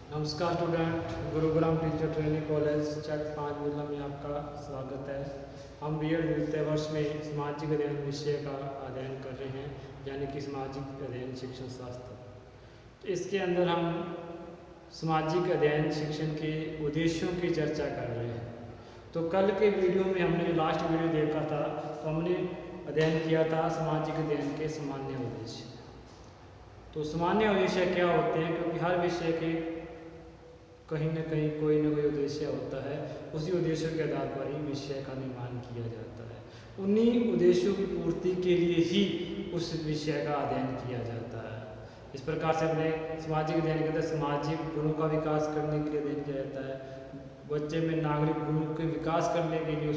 नमस्कार student, Gurugram teacher training college Chak 5 जिला में आपका स्वागत है। हम बीएड द्वितीय वर्ष में सामाजिक अध्ययन विषय का अध्ययन कर रहे हैं, यानी कि सामाजिक अध्ययन शिक्षण शास्त्र। तो इसके अंदर हम सामाजिक अध्ययन शिक्षण के उद्देश्यों की चर्चा कर रहे हैं। तो कल के वीडियो में हमने जो लास्ट वीडियो देखा था, तो हमने अध्ययन किया था सामाजिक अध्ययन के सामान्य उद्देश्य। तो सामान्य उद्देश्य क्या होते हैं, क्योंकि हर विषय के कहीं ना कहीं कोई ना कोई उद्देश्य होता है, उसी उद्देश्यों के आधार पर ही विषय का निर्माण किया जाता है। उन्हीं उद्देश्यों की पूर्ति के लिए ही उस विषय का अध्ययन किया जाता है। इस प्रकार से अपने सामाजिक अध्ययन के अंदर सामाजिक गुणों का विकास करने के लिए अध्ययन किया जाता है। बच्चे में नागरिक गुणों के विकास करने के लिए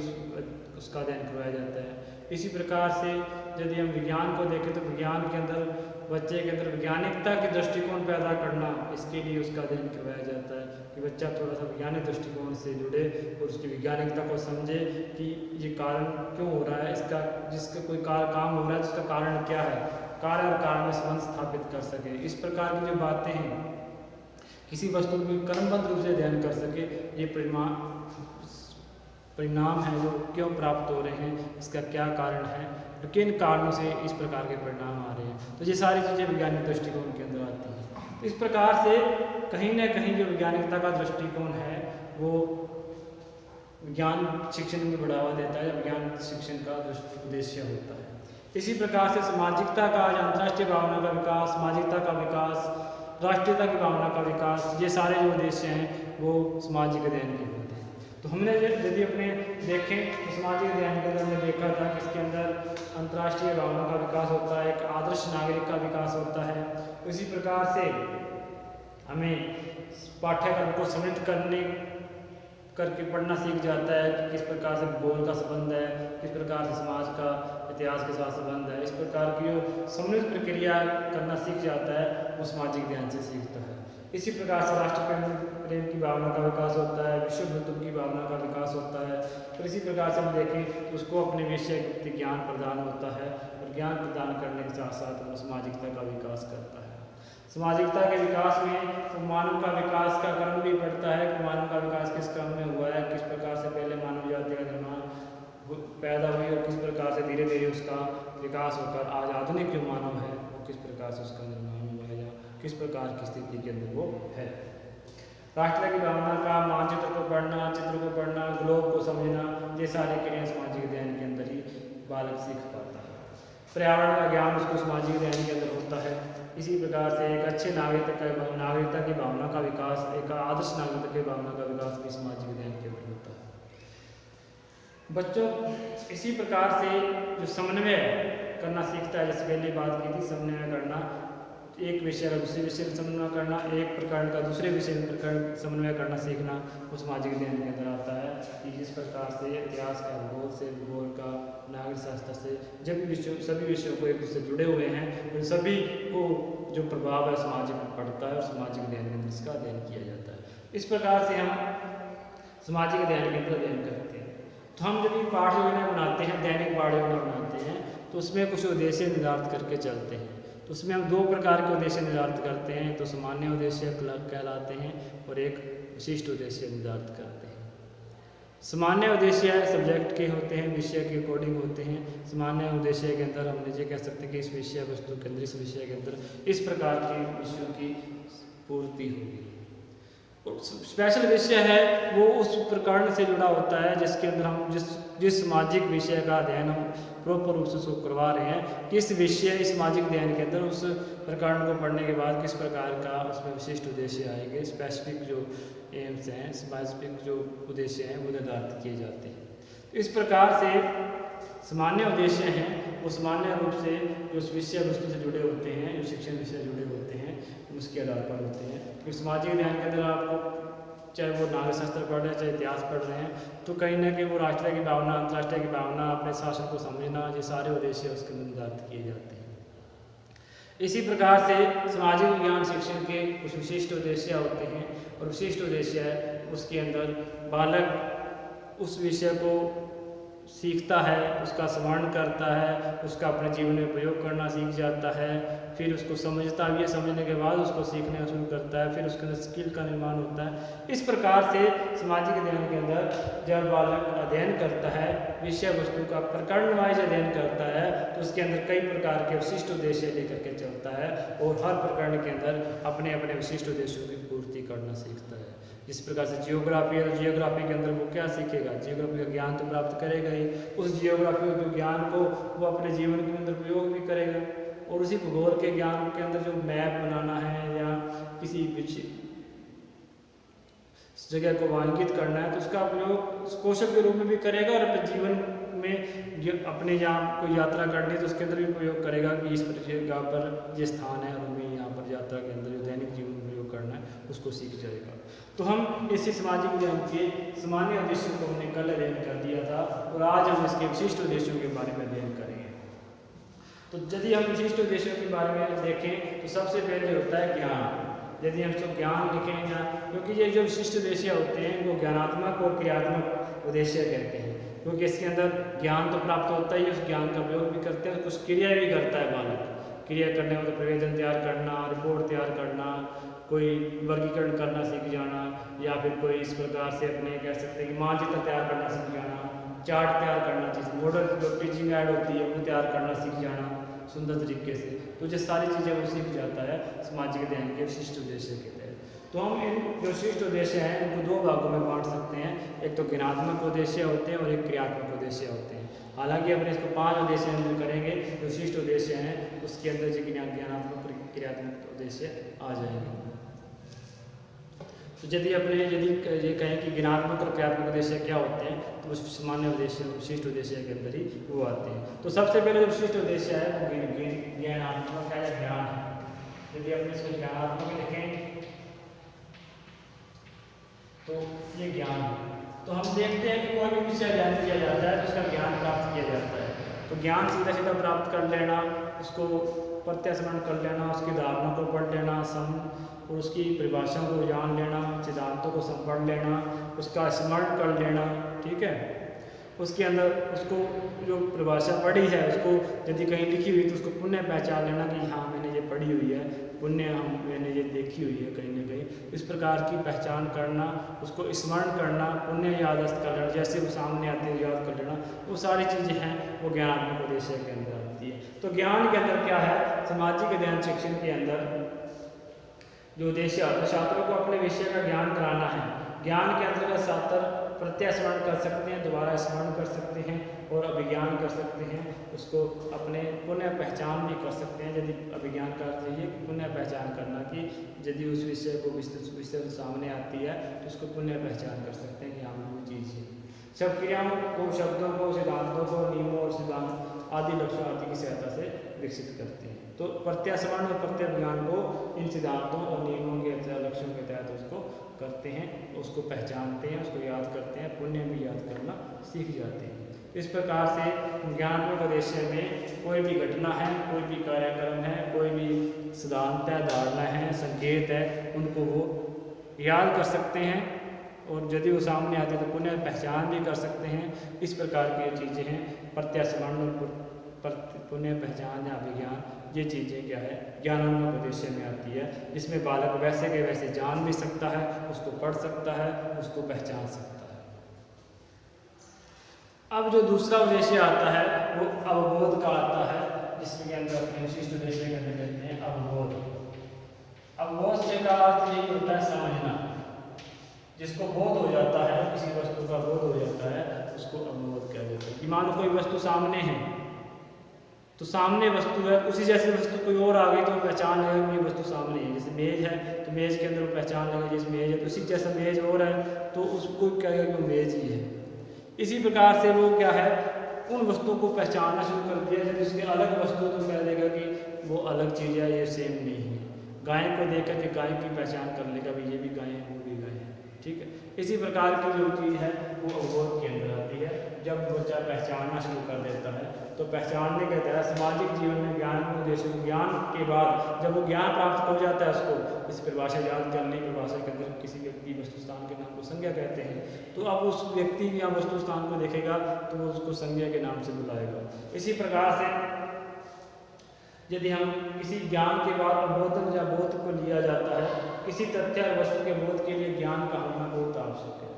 उसका अध्ययन करवाया जाता है। इसी प्रकार से यदि हम विज्ञान को देखें तो विज्ञान के अंदर बच्चे के अंदर वैज्ञानिकता के दृष्टिकोण पैदा करना, इसके लिए उसका अध्ययन करवाया जाता है कि बच्चा थोड़ा सा वैज्ञानिक दृष्टिकोण से जुड़े और उसकी वैज्ञानिकता को समझे कि ये कारण क्यों हो रहा है, इसका जिसका कोई काम हो रहा है उसका कारण क्या है, कार्य और कारण में संबंध स्थापित कर सके। इस प्रकार की जो बातें हैं, किसी वस्तु को क्रमबद्ध रूप से अध्ययन कर सके, ये परिणाम है जो क्यों प्राप्त हो रहे हैं, इसका क्या कारण है, तो किन कारणों से इस प्रकार के परिणाम आ रहे हैं। तो ये सारी चीज़ें वैज्ञानिक दृष्टिकोण के अंदर आती हैं। तो इस प्रकार से कहीं ना कहीं जो वैज्ञानिकता का दृष्टिकोण है वो विज्ञान शिक्षण में बढ़ावा देता है, या विज्ञान शिक्षण का उद्देश्य होता है। इसी प्रकार से सामाजिकता का, अंतर्राष्ट्रीय भावना का विकास, सामाजिकता का विकास, राष्ट्रीयता की भावना का विकास, ये सारे जो उद्देश्य हैं वो सामाजिक अध्ययन के होते हैं। तो हमने यदि अपने देखें तो सामाजिक अध्ययन के अंदर हमने देखा था कि इसके अंदर अंतर्राष्ट्रीय भावना का विकास होता है, एक आदर्श नागरिक का विकास होता है। इसी प्रकार से हमें पाठ्यक्रम को समृद्ध करके पढ़ना सीख जाता है कि किस प्रकार से भूगोल का संबंध है, किस प्रकार से समाज का इतिहास के साथ संबंध है। इस प्रकार की जो समृद्ध प्रक्रिया करना सीख जाता है वो सामाजिक अध्ययन से सीखता है। इसी प्रकार से राष्ट्र प्रेम की भावना का विकास होता है, विश्व बंधुत्व की भावना का विकास होता है। और इसी प्रकार से हम देखें तो उसको अपने विषय के प्रति ज्ञान प्रदान होता है, और ज्ञान प्रदान करने के साथ साथ वो सामाजिकता का विकास करता है। सामाजिकता के विकास में मानव का विकास का क्रम भी पड़ता है कि मानव का विकास किस क्रम में हुआ है, किस प्रकार से पहले मानव जाति का निर्माण पैदा हुई और किस प्रकार से धीरे धीरे उसका विकास होकर आज आधुनिक जो मानव है वो किस प्रकार से उसका निर्माण हुआ है, या किस प्रकार की स्थिति के अंदर वो है। राष्ट्र की भावना का मानचित्र को पढ़ना, चित्र को पढ़ना, ग्लोब को समझना, ये सारी क्रियाएं सामाजिक अध्ययन के अंदर ही बालक सीख पाता है। पर्यावरण का ज्ञान उसको सामाजिक अध्ययन के अंदर होता है। इसी प्रकार से एक अच्छे नागरिकता की भावना का विकास, एक आदर्श नागरिकता की भावना का विकास भी सामाजिक अध्ययन के अंदर होता है। बच्चों इसी प्रकार से जो समन्वय करना सीखता है, जैसे पहले बात की थी, समन्वय करना, एक विषय का दूसरे विषय में समन्वय करना, एक प्रकरण का दूसरे विषय में प्रकरण समन्वय करना सीखना, वो सामाजिक अध्ययन के अंदर आता है। कि जिस प्रकार से इतिहास का, भूगोल से, भूगोल का, नागरिक शास्त्र से, जब भी सभी विषयों को एक दूसरे जुड़े हुए हैं, उन सभी को जो प्रभाव है सामाजिक में पड़ता है और सामाजिक अध्ययन के अंदर इसका अध्ययन किया जाता है। इस प्रकार से हम सामाजिक अध्ययन के अंदर अध्ययन करते हैं। तो हम जब भी पाठ योजना बनाते हैं, दैनिक पाठ योजना बनाते हैं, तो उसमें कुछ उद्देश्य निर्धारित करके चलते हैं। तो उसमें हम दो प्रकार के उद्देश्य निर्धारित करते हैं, तो सामान्य उद्देश्य कहलाते हैं और एक विशिष्ट उद्देश्य निर्धारित करते हैं। सामान्य उद्देश्य सब्जेक्ट के होते हैं, विषय के अकॉर्डिंग होते हैं। सामान्य उद्देश्य के अंदर हम ये कह सकते हैं कि इस विषय वस्तु के अंदर, इस विषय के अंदर इस प्रकार के विषयों की पूर्ति होगी। स्पेशल विषय है वो उस प्रकरण से जुड़ा होता है जिसके अंदर हम जिस सामाजिक विषय का अध्ययन हम प्रॉपर रूप से उसको करवा रहे हैं, किस विषय इस सामाजिक अध्ययन के अंदर उस प्रकरण को पढ़ने के बाद किस प्रकार का उसमें विशिष्ट उद्देश्य आएंगे, स्पेसिफिक जो एम्स हैं, स्पेसिफिक जो उद्देश्य हैं वो निर्धारित किए जाते हैं। तो इस प्रकार से सामान्य उद्देश्य हैं वो सामान्य रूप से जो विषय वस्तु से जुड़े होते हैं, जो शिक्षण विषय जुड़े होते हैं, उसके आधार पर होते हैं। क्योंकि सामाजिक अध्ययन के अंदर आपको चाहे वो नागरिक शास्त्र पढ़ रहे हैं, चाहे इतिहास पढ़ रहे हैं, तो कहीं ना कहीं वो राष्ट्र की भावना, अंतर्राष्ट्रीय की भावना, अपने शासन को समझना, ये सारे उद्देश्य उसके अंदर निर्धारित किए जाते हैं। इसी प्रकार से सामाजिक विज्ञान शिक्षण के कुछ विशिष्ट उद्देश्य होते हैं, और विशिष्ट उद्देश्य है उसके अंदर बालक उस विषय को सीखता है, उसका स्मरण करता है, उसका अपने जीवन में प्रयोग करना सीख जाता है, फिर उसको समझता भी है, समझने के बाद उसको सीखना शुरू करता है, फिर उसके अंदर स्किल का निर्माण होता है। इस प्रकार से सामाजिक अध्ययन के अंदर जब बालक अध्ययन करता है, विषय वस्तु का प्रकरण वाइज अध्ययन करता है, तो उसके अंदर कई प्रकार के विशिष्ट उद्देश्य लेकर के चलता है और हर प्रकरण के अंदर अपने अपने विशिष्ट उद्देश्यों की पूर्ति करना सीखता है। जिस प्रकार से जियोग्राफी है, तो जियोग्राफी के अंदर वो क्या सीखेगा, जियोग्राफी का ज्ञान तो प्राप्त करेगा ही, उस जियोग्राफी के ज्ञान को वो अपने जीवन के अंदर प्रयोग भी करेगा। और उसी भूगोल के ज्ञान के अंदर जो मैप बनाना है या किसी जगह को वांछित करना है, तो उसका प्रयोग कौशल के रूप में भी करेगा और अपने जीवन में अपने जहाँ कोई यात्रा करनी है तो उसके अंदर भी प्रयोग करेगा कि इस जगह पर ये स्थान है और हमें यहाँ पर यात्रा के अंदर जो दैनिक जीवन में प्रयोग करना है उसको सीख जाएगा। तो हम इसी सामाजिक ज्ञान के सामान्य उद्देश्यों को हमने कल अध्ययन कर दिया था और आज हम इसके विशिष्ट उद्देश्यों के बारे में अध्ययन करेंगे। तो यदि हम विशिष्ट उद्देश्यों के बारे में देखें तो सबसे पहले होता है ज्ञान। यदि हम सब ज्ञान लिखें या क्योंकि ये जो विशिष्ट उद्देश्य होते हैं वो ज्ञानात्मक और क्रियात्मक उद्देश्य कहते हैं, क्योंकि इसके अंदर ज्ञान तो प्राप्त होता ही, उस ज्ञान का प्रयोग भी करते हैं, कुछ क्रिया भी करता है बालक। क्रिया करने में तो प्रयोजन तैयार करना, रिपोर्ट तैयार करना, कोई वर्गीकरण करना सीख जाना, या फिर कोई इस प्रकार से अपने कह सकते हैं कि मानचित्र तैयार करना सीख जाना, चार्ट तैयार करना, चीज़ मॉडल जो टीचिंग ऐड होती है वो तैयार करना सीख जाना सुंदर तरीके से। तो ये सारी चीज़ें वो सीख जाता है सामाजिक अध्ययन के विशिष्ट उद्देश्य के तहत। तो हम इन जो विशिष्ट उद्देश्य हैं इनको दो भागों में बांट सकते हैं, एक तो ज्ञानात्मक उद्देश्य होते हैं और एक क्रियात्मक उद्देश्य होते हैं। हालांकि अपने इसको 5 उद्देश्य हम करेंगे, जो विशिष्ट उद्देश्य हैं उसके अंदर जो ज्ञानात्मक क्रियात्मक उद्देश्य आ जाएंगे। तो यदि ये कहें कि ज्ञानात्मक और क्रियात्मक उद्देश्य क्या होते हैं, तो उस सामान्य उद्देश्य विशिष्ट उद्देश्य के अंदर ही वो आते हैं। तो सबसे पहले जो विशिष्ट उद्देश्य है वो ज्ञानात्मक है या ज्ञान है। यदि अपने इसको ज्ञानात्मक लिखें तो ये ज्ञान है। तो हम देखते हैं कि कोई भी विषय अध्ययन किया जाता है तो उसका ज्ञान प्राप्त किया जाता है। तो ज्ञान सीधा सीधा प्राप्त कर लेना, उसको प्रत्यास्मरण कर लेना, उसकी धारणा को पढ़ लेना, और उसकी परिभाषाओं को जान लेना, सिद्धांतों को पढ़ लेना, उसका स्मरण कर लेना, ठीक है। उसके अंदर उसको जो परिभाषा पढ़ी है उसको यदि कहीं लिखी हुई तो उसको पुण्य पहचान लेना कि हाँ मैंने ये पढ़ी हुई है, पुण्य मैंने ये देखी हुई है कहीं ना कहीं। इस प्रकार की पहचान करना, उसको स्मरण करना, पुण्य यादस्त कर लेना, जैसे वो सामने आते हैं याद कर लेना, वो सारी चीज़ें हैं वो ज्ञानात्मक उद्देश्य के अंदर आती है। तो ज्ञान के अंदर क्या है, सामाजिक अध्ययन शिक्षण के अंदर जो उद्देश्य है छात्रों को अपने विषय का ज्ञान कराना है। ज्ञान के अंतर्गत छात्र प्रत्यास्मरण कर सकते हैं, दोबारा स्मरण कर सकते हैं और अभिज्ञान कर सकते हैं, उसको अपने पुनः पहचान भी कर सकते हैं। यदि अभिज्ञान का अर्थ ये पुनः पहचान करना कि यदि उस विषय को विषय सामने आती है तो उसको पुनः पहचान कर सकते हैं कि हाँ वो चीज़ है। सब क्रियाओं को, शब्दों को, सिद्धांतों को, नियमों और सिद्धांत आदि लक्ष्यों आदि की सहायता से विकसित करते हैं। तो प्रत्यास्मरण और प्रत्यभिज्ञान को इन सिद्धांतों और नियमों के लक्ष्यों के तहत उसको करते हैं, उसको पहचानते हैं, उसको याद करते हैं, पुण्य भी याद करना सीख जाते हैं। इस प्रकार से ज्ञानात्मक उद्देश्य में कोई भी घटना है, कोई भी कार्यक्रम है, कोई भी सिद्धांत है, धारणा है, संकेत है, उनको वो याद कर सकते हैं और यदि वो सामने आते हैं तो पुनः पहचान भी कर सकते हैं। इस प्रकार की चीज़ें हैं प्रत्यास्मरण और पुनः पहचान या अभिज्ञान, ये चीज़ें क्या है ज्ञानात्मक उद्देश्य में आती है, जिसमें बालक वैसे के वैसे जान भी सकता है, उसको पढ़ सकता है, उसको पहचान सकता है। अब जो दूसरा उद्देश्य आता है वो अवबोध का आता है, जिसके अंदर अपने विशिष्ट उद्देश्य के अंदर कहते हैं अवबोध। अवबोध से का अर्थ यही होता है समझना। जिसको बोध हो जाता है, किसी वस्तु का बोध हो जाता है, उसको अवबोध कह देते हैं। मान लो कोई वस्तु सामने है तो सामने वस्तु है, उसी जैसी वस्तु कोई और आ गई तो वो पहचान लेगा कि ये वस्तु सामने है। जैसे मेज है तो मेज के अंदर वो पहचान लेगा जैसे मेज है, तो उसी जैसा मेज और है तो उसको क्या कहेगा कि वो मेज ही है। इसी प्रकार से वो क्या है उन वस्तुओं को पहचानना शुरू कर दिया। जब उसकी अलग वस्तु तो कह देगा कि वो अलग चीज़ है, ये सेम नहीं है। गाय को देख करके गाय की पहचान कर लेगा, भाई ये भी गाय है वो भी गाय है। ठीक है। इसी प्रकार की जो चीज़ है वो अवबोध के अंदर आती है। जब बच्चा पहचानना शुरू कर देता है तो पहचानने के तहत सामाजिक जीवन में ज्ञान के उद्देश्य ज्ञान के बाद जब वो ज्ञान प्राप्त हो जाता है उसको इस परिभाषा याद करने की भाषा के अंदर किसी व्यक्ति वस्तु स्थान के नाम को संज्ञा कहते हैं, तो अब उस व्यक्ति या वस्तु स्थान को देखेगा तो वो उसको संज्ञा के नाम से बुलाएगा। इसी प्रकार से यदि हम किसी ज्ञान के बाद अवबोधन या बोध को लिया जाता है, किसी तथ्य और वस्तु के बोध के लिए ज्ञान का होना बहुत आवश्यक है।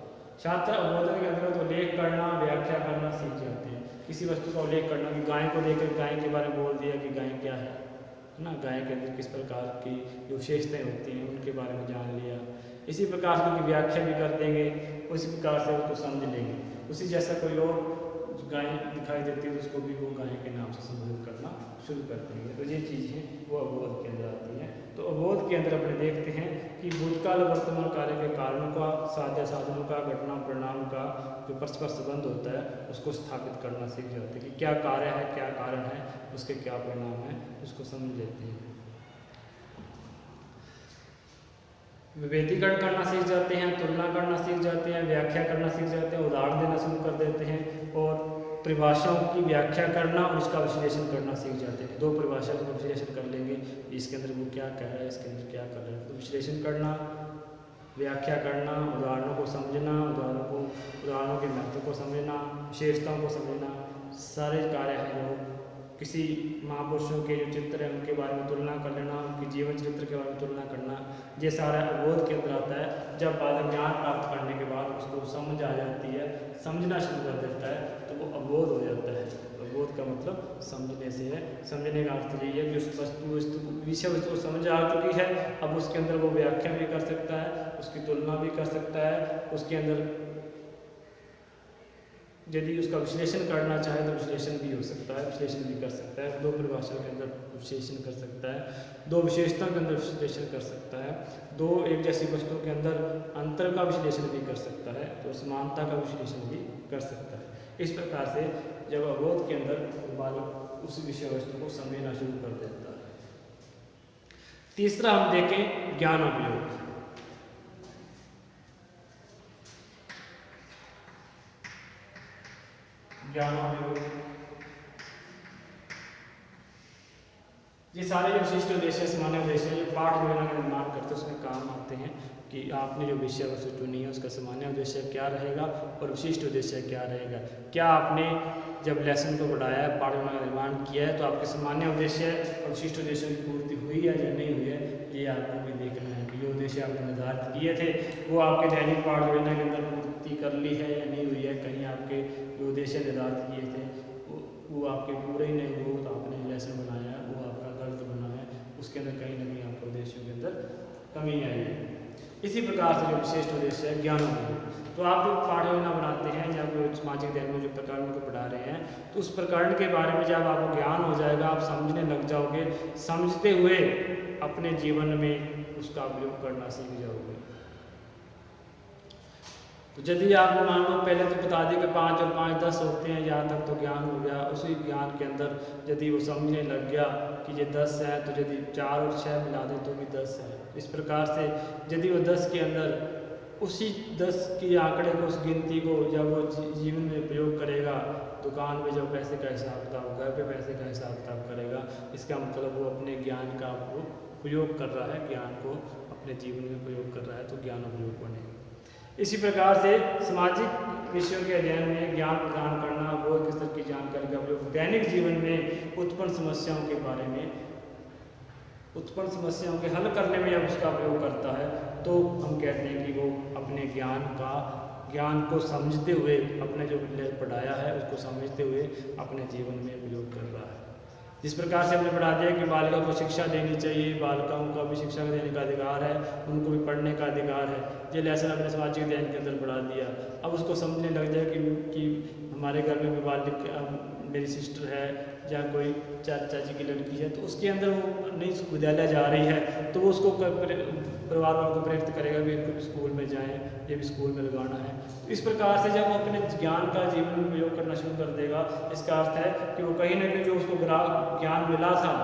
छात्र अवबोधन के अंदर तो उल्लेख करना, व्याख्या करना सीख जाते हैं। किसी वस्तु का उल्लेख करना कि गाय को देखकर गाय के बारे में बोल दिया कि गाय क्या है ना, गाय के अंदर किस प्रकार की जो विशेषताएँ होती हैं उनके बारे में जान लिया। इसी प्रकार से उनकी व्याख्या भी कर देंगे, उसी प्रकार से उसको समझ लेंगे। उसी जैसा कोई और गाय दिखाई देती है तो उसको भी वो गाय के नाम से संबोधित करना शुरू कर देंगे। तो ये चीज़ें वो अवबोध के अंदर आती हैं। तो अवबोध के अंदर अपने देखते हैं कि भूतकाल वर्तमान कार्य के कारणों का, साध्य साधनों का, घटना परिणाम का जो परस्पर संबंध होता है उसको स्थापित करना सीख जाते हैं कि क्या कार्य है, क्या कारण है, उसके क्या परिणाम है, उसको समझ लेते हैं। विभेदीकरण करना सीख जाते हैं, तुलना करना सीख जाते हैं, व्याख्या करना सीख जाते हैं, उदाहरण देना शुरू कर देते हैं और परिभाषाओं की व्याख्या करना और उसका विश्लेषण करना सीख जाते हैं। दो परिभाषाओं का विश्लेषण कर लेंगे, इसके अंदर वो क्या कह रहा है, इसके अंदर क्या कर रहा है। तो विश्लेषण करना, व्याख्या करना, उदाहरणों को समझना, उदाहरणों के महत्व को समझना, विशेषताओं को समझना, सारे कार्य हैं जो किसी महापुरुषों के जो चित्र हैं उनके बारे में तुलना कर लेना, उनके जीवन चरित्र के बारे में तुलना करना, ये सारा अवबोध के अंदर आता है। जब बालक ज्ञान प्राप्त करने के बाद उसको समझ आ जाती है, समझना शुरू कर देता है तो वो अवबोध हो जाता है। अवबोध का मतलब समझने से है। समझने का अर्थ यही है कि उस विषय वस्तु को समझ आ चुकी है, अब उसके अंदर वो व्याख्या भी कर सकता है, उसकी तुलना भी कर सकता है, उसके अंदर यदि उसका विश्लेषण करना चाहे तो विश्लेषण भी हो सकता है, विश्लेषण भी कर सकता है। दो परिभाषा के अंदर विश्लेषण कर सकता है, दो विशेषताओं के अंदर विश्लेषण कर सकता है, दो एक जैसी वस्तुओं के अंदर अंतर का विश्लेषण भी कर सकता है, तो समानता का विश्लेषण भी कर सकता है। इस प्रकार से जब अवबोध के अंदर बालक उस विषय वस्तु को समझना शुरू कर देता है। तीसरा हम देखें ज्ञानोपयोग। ज्ञानोपयोग ये सारे जो विशिष्ट उद्देश्य, सामान्य उद्देश्य पाठ योजना का निर्माण करते उसमें काम आते हैं कि आपने जो विषय वस्तु चुनी है उसका सामान्य उद्देश्य क्या रहेगा और विशिष्ट उद्देश्य क्या रहेगा। क्या आपने जब लेसन को बढ़ाया है, पाठ योजना का निर्माण किया है, तो आपके सामान्य उद्देश्य और विशिष्ट उद्देश्य की पूर्ति हुई है या नहीं हुई है, ये आपको भी देखना है कि ये उद्देश्य आपने निर्धारित किए थे वो आपके दैनिक पाठ योजना के अंदर पूर्ति कर ली है या नहीं हुई है। कहीं आपके जो उद्देश्य निर्धारित किए थे वो आपके पूरे ही नहीं हुए, तो आपने लेसन बनाया है वो आपका गलत बना है, उसके अंदर कहीं ना कहीं आपके उद्देश्यों के अंदर कमी आई है। इसी प्रकार से जो विशिष्ट उद्देश्य है ज्ञानोपयोग, तो आप जो पाठ योजना बनाते हैं या कोई सामाजिक अध्ययन में जो प्रकरण को पढ़ा रहे हैं तो उस प्रकरण के बारे में जब आपको ज्ञान हो जाएगा, आप समझने लग जाओगे, समझते हुए अपने जीवन में उसका प्रयोग करना सीख जाओगे। तो यदि आप मान लो पहले तो बता दें कि 5 और 5 10 होते हैं, यहाँ तक तो ज्ञान हो गया। उसी ज्ञान के अंदर यदि वो समझने लग गया कि ये 10 है, तो यदि 4 और 6 मिला दें तो भी 10 है। इस प्रकार से यदि वो 10 के अंदर उसी 10 की आंकड़े को, उस गिनती को जब वो जीवन में प्रयोग करेगा, दुकान में जब पैसे का हिसाब किताब, घर पे पैसे का हिसाब किताब करेगा, इसका मतलब वो अपने ज्ञान का वो प्रयोग कर रहा है, ज्ञान को अपने जीवन में प्रयोग कर रहा है, तो ज्ञान उपयोग बनेगा। इसी प्रकार से सामाजिक विषयों के अध्ययन में ज्ञान प्रदान करना, बोध स्तर की जानकारी का प्रयोग दैनिक जीवन में उत्पन्न समस्याओं के बारे में, उत्पन्न समस्याओं के हल करने में जब उसका प्रयोग करता है तो हम कहते हैं कि वो अपने ज्ञान को समझते हुए, अपने जो पढ़ाया है उसको समझते हुए अपने जीवन में प्रयोग कर रहा है। जिस प्रकार से हमने पढ़ा दिया कि बालिका को शिक्षा देनी चाहिए, बालिकाओं का भी शिक्षा देने का अधिकार है, उनको भी पढ़ने का अधिकार है, ये लेसन अपने सामाजिक अध्ययन के अंदर पढ़ा दिया। अब उसको समझने लग जाए कि हमारे घर में भी बालिका, मेरी सिस्टर है या कोई चाचा जी की लड़की है, तो उसके अंदर वो नई विद्यालय जा रही है, तो वो उसको परिवार वालों को प्रेरित करेगा कि इनको भी स्कूल में जाएं, ये भी स्कूल में लगाना है। तो इस प्रकार से जब वो अपने ज्ञान का जीवन में प्रयोग करना शुरू कर देगा, इसका अर्थ है कि वो कहीं ना कहीं जो उसको ज्ञान मिला था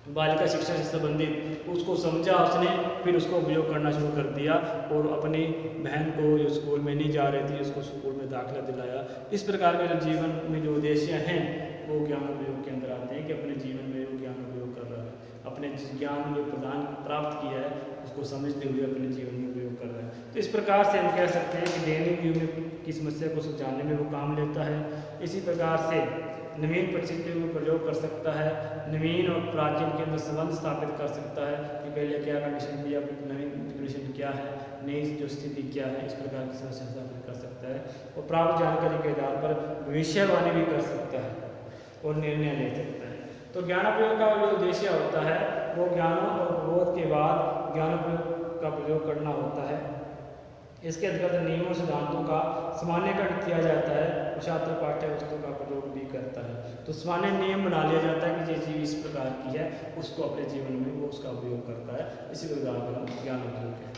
बालिका शिक्षा से संबंधित उसको समझा उसने, फिर उसको उपयोग करना शुरू कर दिया और अपनी बहन को जो स्कूल में नहीं जा रही थी उसको स्कूल में दाखिला दिलाया। इस प्रकार के जो जीवन में जो उद्देश्य हैं वो ज्ञान उपयोग के अंदर आते हैं कि अपने जीवन में वो ज्ञान उपयोग कर रहा है, अपने ज्ञान जो प्रदान प्राप्त किया है उसको समझते हुए अपने जीवन में उपयोग कर रहा है। तो इस प्रकार से हम कह सकते हैं कि दैनिक जीवन की समस्या को सुलझाने में वो काम लेता है। इसी प्रकार से नवीन परिस्थितियों में प्रयोग कर सकता है, नवीन और प्राचीन के अंदर संबंध स्थापित कर सकता है कि पहले क्या कंडीशन थी, अब नवीन कंडीशन क्या है, नई जो स्थिति क्या है, इस प्रकार की समस्या स्थापित कर सकता है और प्राप्त जानकारी के आधार पर भविष्यवाणी भी कर सकता है और निर्णय ले सकता है। तो ज्ञानोपयोग का जो उद्देश्य होता है वो ज्ञानों और बोध के बाद ज्ञानोपयोग का प्रयोग करना होता है। इसके अंतर्गत नियमों सिद्धांतों का सामान्यकरण किया जाता है और छात्र पाठ्य वस्तु का प्रयोग भी करता है। तो सामान्य नियम बना लिया जाता है कि ये चीज़ इस प्रकार की है, उसको अपने जीवन में वो उसका उपयोग करता है। इसी प्रकार का ज्ञान उपयोग है।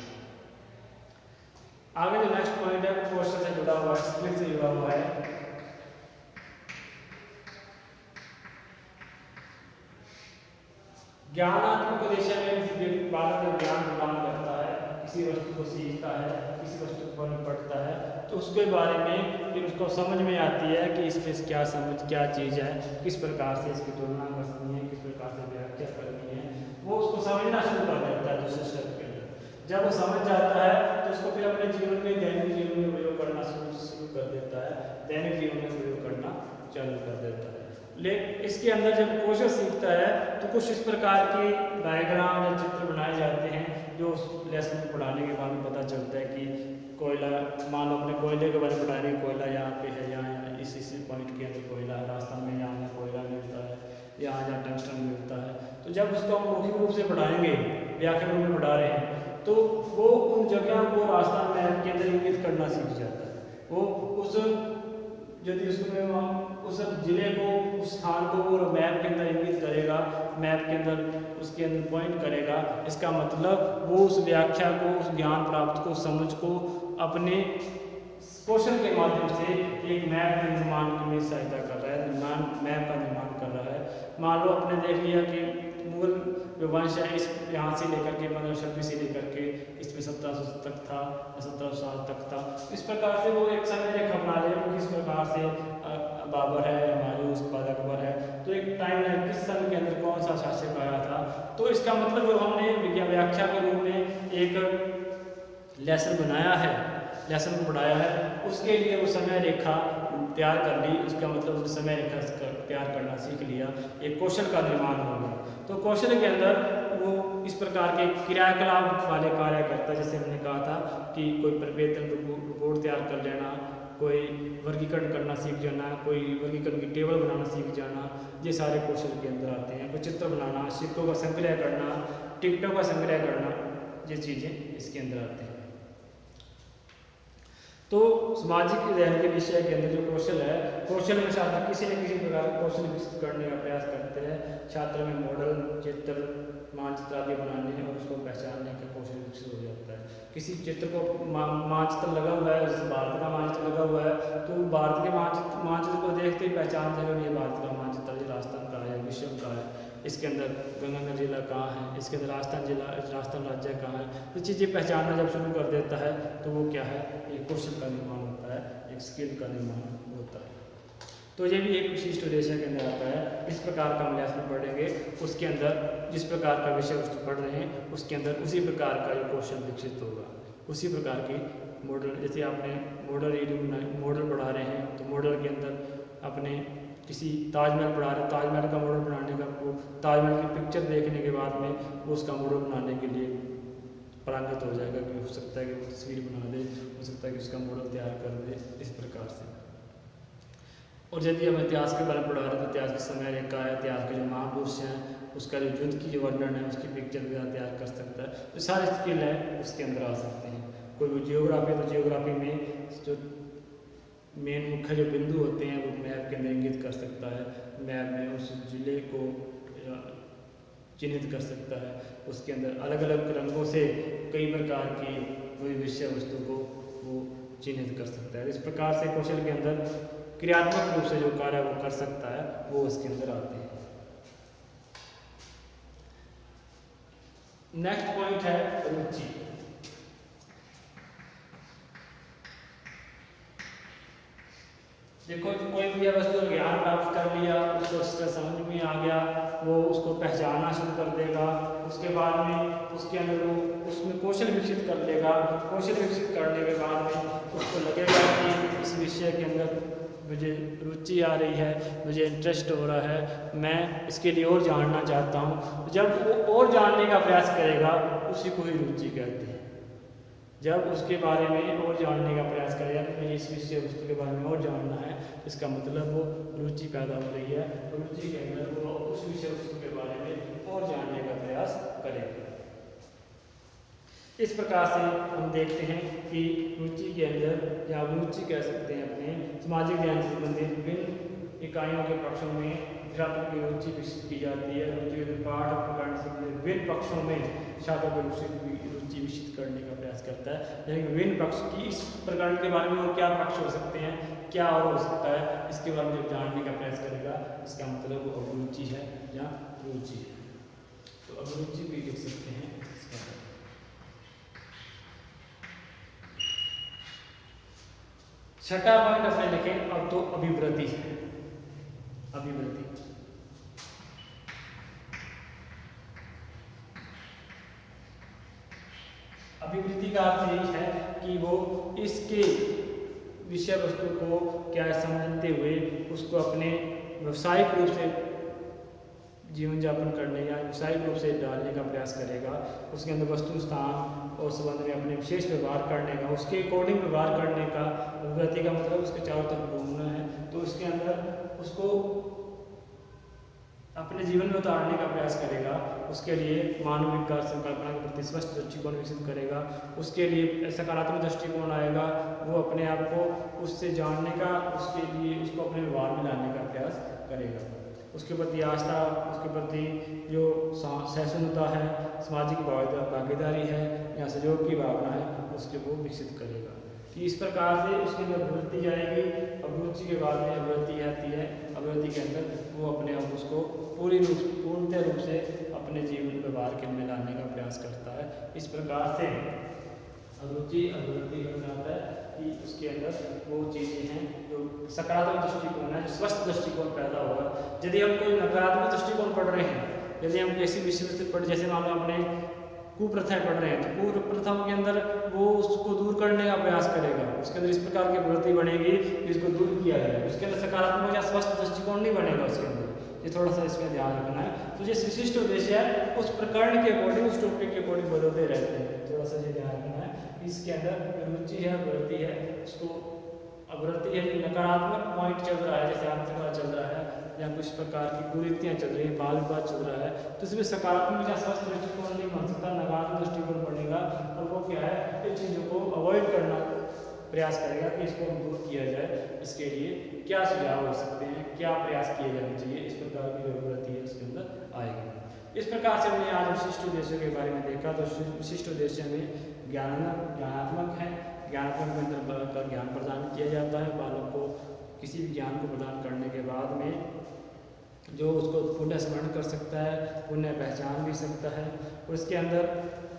आगे जो नेक्स्ट पॉइंट है वो क्वेश्चन से जुड़ा हुआ है, स्किल से जुड़ा हुआ है। ज्ञानात्मक उद्देश्य में बालक ज्ञान प्रदान करता है, किसी वस्तु को सीखता है, किसी वस्तु पर पढ़ता है तो उसके बारे में फिर उसको समझ में आती है कि इसके क्या समझ क्या चीज़ है, किस प्रकार से इसकी तुलना करनी है, किस प्रकार से व्याख्या करनी है, वो उसको समझना शुरू कर देता है दूसरे स्टेप के अंदर। जब वो समझ जाता है तो उसको फिर अपने जीवन में दैनिक जीवन में प्रयोग करना शुरू कर देता है, दैनिक जीवन में प्रयोग करना चालू कर देता है। लेकिन इसके अंदर जब कौशल सीखता है तो कुछ इस प्रकार के डायग्राम या चित्र बनाए जाते हैं जो उस लेसन को पढ़ाने के बाद में पता चलता है कि कोयला, मान लो अपने कोयले के बारे में पढ़ा रहे हैं, कोयला यहाँ पे है, यहाँ इस पॉइंट के अंदर कोयला है, राजस्थान में यहाँ कोयला मिलता है, यहाँ जहाँ टंगस्टन मिलता है। तो जब उसको हम मौखिक रूप से पढ़ाएंगे, व्याकरण में पढ़ा रहे हैं, तो वो उन जगह को राजस्थान मैप के अंदर इंगित करना सीख जाता है। वो उस यदि उसमें उस जिले को, उस स्थान को वो मैप के अंदर इंगित करेगा, मैप के अंदर उसके अंदर पॉइंट करेगा, इसका मतलब वो उस व्याख्या को, उस ज्ञान प्राप्त को, समझ को अपने कौशल के माध्यम से एक मैप के निर्माण में सहायता कर रहा है, मैप का निर्माण कर रहा है। मान लो आपने देख लिया कि मुगल जो वंश है इस यहाँ से लेकर के 1526 से लेकर के इसमें 1700 तक था, 1700 तक था। इस प्रकार से वो एक समय रेखा बना ले किस प्रकार से बाबर है, हुमायूं, उसके बाद अकबर है, तो एक टाइम लाइन किस सन के अंदर कौन सा शासक आया था। तो इसका मतलब जो हमने व्याख्या के रूप में एक लेसन बनाया है, लेसन को पढ़ाया है, उसके लिए वो समय रेखा तैयार कर ली। उसका मतलब उस समय रेखा तैयार करना सीख लिया, एक कौशल का निर्माण होगा। तो कौशल के अंदर वो इस प्रकार के क्रियाकलाप वाले कार्य करता है, जैसे हमने कहा था कि कोई प्रवेदन रिपोर्ट तैयार कर लेना, कोई वर्गीकरण करना सीख जाना, कोई वर्गीकरण की टेबल बनाना सीख जाना, ये सारे कौशल के अंदर आते हैं। कोई चित्र बनाना, सिक्कों का संग्रह करना, टिकटों का संग्रह करना, ये चीज़ें इसके अंदर आती हैं। तो सामाजिक अध्ययन के विषय के अंदर जो कौशल है, कौशल में छात्र किसी न किसी प्रकार का कौशल विकसित करने का प्रयास करते हैं। छात्र में मॉडल, चित्र, मानचित्र आदि बनाने और उसको पहचानने का कौशल विकसित हो जाता है। किसी चित्र को मानचित्र लगा हुआ है, जैसे भारत का मानचित्र लगा हुआ है, तो भारत के मानचित्र को देखते ही पहचान जाएगा ये भारत का मानचित्र, ये राजस्थान का है, विश्व का है, इसके अंदर गंगानगर जिला कहाँ है, इसके अंदर राजस्थान जिला, राजस्थान राज्य कहाँ है। तो चीज़ें पहचानना जब शुरू कर देता है तो वो क्या है, एक कौशल का निर्माण होता है, एक स्किल का निर्माण होता है। तो ये भी एक विशिष्ट उद्देश्य के अंदर आता है। इस प्रकार का हम लेसन पढ़ेंगे, उसके अंदर जिस प्रकार का विषय वस्तु पढ़ रहे हैं उसके अंदर उसी प्रकार का जो कौशल विकसित होगा, उसी प्रकार की मॉडल। जैसे आपने मॉडल रीडिंग मॉडल पढ़ा रहे हैं तो मॉडल के अंदर अपने किसी ताजमहल पढ़ा रहे, ताजमहल का मॉडल बनाने का, वो ताजमहल की पिक्चर देखने के बाद में वो उसका मॉडल बनाने के लिए पारंगत हो जाएगा कि हो सकता है कि वो तस्वीर बना दे, हो सकता है कि उसका मॉडल तैयार कर दे, इस प्रकार से। और यदि हम इतिहास के बारे में पढ़ा रहे हैं तो इतिहास की समय रेखा है, इतिहास के जो महापुरुष हैं उसका जो युद्ध की जो वर्णन है उसकी पिक्चर भी तैयार कर सकता है। तो सारे स्किल है उसके अंदर आ सकते हैं। कोई जियोग्राफी, तो जियोग्राफी में जो मेन मुख्य जो बिंदु होते हैं वो मैप के अंदर इंगित कर सकता है, मैप में उस जिले को चिन्हित कर सकता है, उसके अंदर अलग अलग रंगों से कई प्रकार की कोई विषय वस्तु को वो चिन्हित कर सकता है। इस प्रकार से कौशल के अंदर क्रियात्मक रूप से जो कार्य वो कर सकता है वो उसके अंदर आते हैं। नेक्स्ट पॉइंट है रुचि। देखो कोई भी वस्तु का ज्ञान प्राप्त कर लिया, उसको अच्छी तरह समझ में आ गया, वो उसको पहचानना शुरू कर देगा। उसके बाद में उसके अंदर वो उसमें कौशल विकसित कर लेगा। कौशल विकसित करने के बाद में उसको लगेगा कि इस विषय के अंदर मुझे रुचि आ रही है, मुझे इंटरेस्ट हो रहा है, मैं इसके लिए और जानना चाहता हूँ। जब वो और जानने का प्रयास करेगा उसी को ही रुचि कहते हैं। जब उसके बारे में और जानने का प्रयास करेगा कि मुझे इस विषय वस्तु के बारे में और जानना है, इसका मतलब वो रुचि पैदा हो रही है। रुचि के अंदर वो उस विषय वस्तु के बारे में और जानने का प्रयास करेगा। इस प्रकार से हम देखते हैं कि रुचि के अंदर, या रुचि कह सकते हैं अपने सामाजिक ज्ञान से संबंधित विभिन्न इकाइयों के पक्षों में छात्रों की रुचि विकसित की जाती है। रुचि के पाठ और प्रकरण से विभिन्न पक्षों में छात्रों की रुचि विकसित करने का प्रयास करता है। यानी विभिन्न पक्ष की इस प्रकरण के बारे में और क्या पक्ष हो सकते हैं, क्या और हो सकता है, इसके बारे में जब जानने का प्रयास करेगा, इसका मतलब वो अभिरुचि है या रुचि है। तो अभिरुचि भी लिख सकते हैं। छठा पॉइंट अपने लिखें अब तो अभिवृत्ति है। अभिवृत्ति अभिवृत्ति का अर्थ यही है कि वो इसके विषय वस्तु को क्या समझते हुए उसको अपने व्यावसायिक रूप से जीवन यापन करने या व्यावसायिक रूप से डालने का प्रयास करेगा। उसके अंदर वस्तु स्थान और संबंध में अपने विशेष व्यवहार करने का, उसके अकॉर्डिंग व्यवहार करने का। अभिवृत्ति का मतलब उसके चारों तरफ घूमना है, तो उसके अंदर उसको अपने जीवन में उतारने का प्रयास करेगा। उसके लिए मानव विकास संकल्पना के प्रति स्पष्ट दृष्टिकोण विकसित करेगा। उसके लिए सकारात्मक दृष्टिकोण आएगा। वो अपने आप को उससे जानने का, उसके लिए उसको अपने व्यवहार में लाने का प्रयास करेगा। उसके प्रति आस्था, उसके प्रति जो सहिष्णुता है, सामाजिक भागीदारी है या सहयोग की भावना है, उसके वो विकसित करेगा। कि इस प्रकार से उसके अंदर अभिवृत्ति जाएगी। अभिरुचि के बाद में अभिवृत्ति आती है। अभिवृत्ति के अंदर वो अपने आप उसको पूर्णतः रूप से अपने जीवन व्यवहार के में लाने का प्रयास करता है। इस प्रकार से अभिरुचि अभिवृत्ति बन जाता है कि उसके अंदर वो चीज़ें हैं जो सकारात्मक दृष्टिकोण है, जो स्वस्थ दृष्टिकोण पैदा होगा। यदि हम कोई नकारात्मक दृष्टिकोण पढ़ रहे हैं, यदि हम किसी विषय वस्तु पढ़, जैसे मान लो अपने कुप्रथाएं पढ़ रहे हैं, तो कुप्रथाओं के अंदर वो उसको दूर करने का प्रयास करेगा। उसके अंदर इस प्रकार की प्रवृत्ति बनेगी जिसको दूर किया जाए। उसके अंदर सकारात्मक या स्वस्थ दृष्टिकोण नहीं बनेगा उसके अंदर। ये थोड़ा सा इसमें ध्यान रखना है। तो जो विशिष्ट उद्देश्य है उस प्रकरण के अकॉर्डिंग, उस टॉपिक के अकॉर्डिंग बदलते रहते हैं। थोड़ा सा ये ध्यान रखना है। इसके अंदर रुचि है, अभिवृत्ति है। उसको अभिवृत्ति है, नकारात्मक पॉइंट चल रहा है, जैसे आत्मविवाद चल रहा है या कुछ प्रकार की कुरीतियाँ चल रही है, बाल विवाद चल रहा है, तो इसमें सकारात्मक या स्वस्थ दृष्टिकोण नहीं बन सकता, नकारात्मक दृष्टिकोण बनेगा। और वो क्या है, इन चीज़ों को अवॉइड करना प्रयास करेगा कि इसको हम दूर किया जाए। इसके लिए क्या सुझाव हो सकते हैं, क्या प्रयास किए जाने चाहिए, इस प्रकार की जरूरत है उसके अंदर आएगी। इस प्रकार से हमने आज विशिष्ट उद्देश्यों के बारे में देखा। तो विशिष्ट उद्देश्य में ज्ञानात्मक है। ज्ञानात्मक के अंदर ज्ञान प्रदान किया जाता है। बालक को किसी भी ज्ञान को प्रदान करने के बाद में जो उसको पुनः स्मरण कर सकता है, पुनः पहचान भी सकता है। और इसके अंदर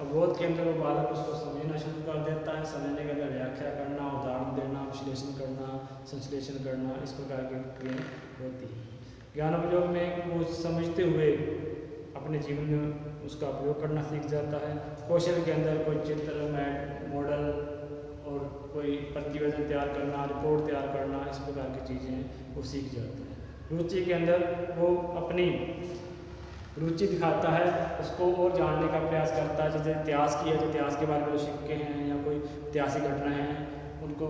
अवबोध के अंदर वो बालक उसको समझना शुरू कर देता है। समझने के अंदर व्याख्या करना, उदाहरण देना, विश्लेषण करना, संश्लेषण करना, इस प्रकार की क्रियाएं होती हैं। ज्ञान उपयोग में वो समझते हुए अपने जीवन में उसका उपयोग करना सीख जाता है। कौशल के अंदर कोई चित्र, मॉडल और कोई प्रतिवेदन तैयार करना, रिपोर्ट तैयार करना, इस प्रकार की चीज़ें वो सीख जाता है। रुचि के अंदर वो अपनी रुचि दिखाता है, उसको और जानने का प्रयास करता है। जैसे इतिहास की है तो इतिहास के बारे में जो सिक्के हैं या कोई ऐतिहासिक घटनाएं हैं उनको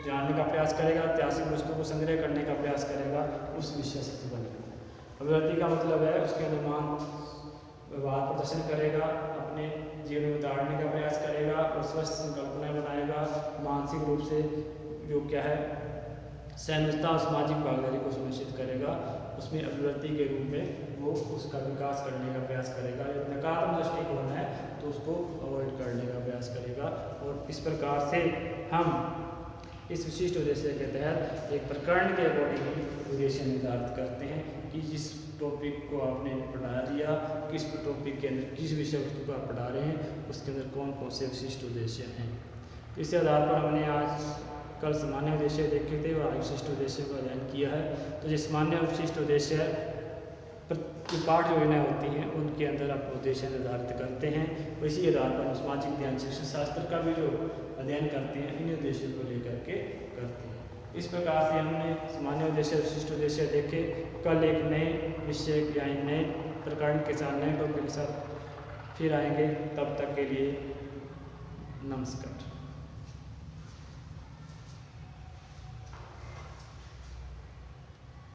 जानने का प्रयास करेगा, ऐतिहासिक वस्तुओं को संग्रह करने का प्रयास करेगा, उस विषय से संबंधित। अभिवृत्ति का मतलब है उसके अंदर मान व्यवहार प्रदर्शन करेगा, अपने जीवन में उतारने का प्रयास करेगा और स्वस्थ संकल्पनाएं बनाएगा। मानसिक रूप से जो क्या है सहनता और सामाजिक भागीदारी को सुनिश्चित करेगा। उसमें अभिवृत्ति के रूप में वो उसका विकास करने का प्रयास करेगा। यदि नकारात्मक दृष्टिकोण है तो उसको अवॉइड करने का प्रयास करेगा। और इस प्रकार से हम इस विशिष्ट उद्देश्य के तहत एक प्रकरण के अकॉर्डिंग ही उद्देश्य निर्धारित करते हैं कि जिस टॉपिक को आपने पढ़ा दिया, किस टॉपिक के अंदर किस विषय वस्तु को आप पढ़ा रहे हैं, उसके अंदर कौन कौन से विशिष्ट उद्देश्य हैं। इस आधार पर हमने आज कल सामान्य उद्देश्य देखे थे और आज विशिष्ट उद्देश्य का अध्ययन किया है। तो जो सामान्य विशिष्ट उद्देश्य जो पाठ योजनाएं होती हैं उनके अंदर आप उद्देश्य निर्धारित करते हैं, इसी आधार पर सामाजिक ध्यान शिक्षा शास्त्र का भी जो अध्ययन करते हैं इन उद्देश्यों को लेकर के करते हैं। इस प्रकार से हमने सामान्य उद्देश्य विशिष्ट उद्देश्य देखे। कल एक नए विषय या नए प्रकरण के साथ नए टॉपिक के साथ फिर आएंगे। तब तक के लिए नमस्कार।